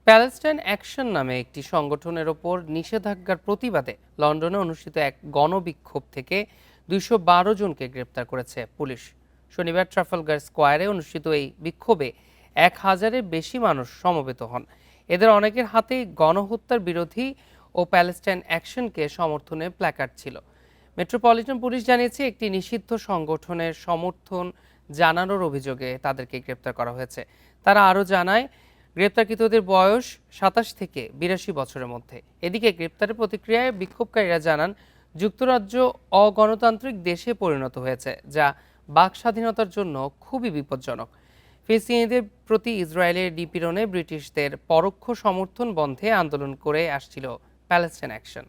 Palestine action নামে একটি সংগঠনের ওপর নিষেধাজ্ঞার প্রতিবাদে লন্ডনে অনুষ্ঠিত এক গণবিক্ষোভ থেকে ২১২ জনকে গ্রেপ্তার করেছে পুলিশ। শনিবার ট্রাফালগার স্কোয়ারে অনুষ্ঠিত এই বিক্ষোভে ১,০০০-এর বেশি মানুষ সমবেত হন। এদের অনেকের হাতেই গণহত্যার বিরোধী ও প্যালেস্টাইন অ্যাকশনকে সমর্থনে প্ল্যাকার্ড ছিল। মেট্রোপলিটন পুলিশ জানিয়েছে, একটি নিষিদ্ধ সংগঠনের সমর্থন জানানোর অভিযোগে তাদেরকে গ্রেপ্তার করা হয়েছে। তারা আরও জানায়, গ্রেপ্তারকৃতদের বয়স ২৭ থেকে ৮২ বছরের মধ্যে। এদিকে গ্রেপ্তারের প্রতিক্রিয়ায় বিক্ষোভকারীরা জানান, যুক্তরাজ্য অগণতান্ত্রিক দেশে পরিণত হয়েছে, যা বাক স্বাধীনতার জন্য খুবই বিপজ্জনক। ফিলিস্তিনিদের প্রতি ইসরায়েলের নিপীড়নে ব্রিটিশদের পরোক্ষ সমর্থন বন্ধে আন্দোলন করে আসছিল প্যালেস্টাইন অ্যাকশন।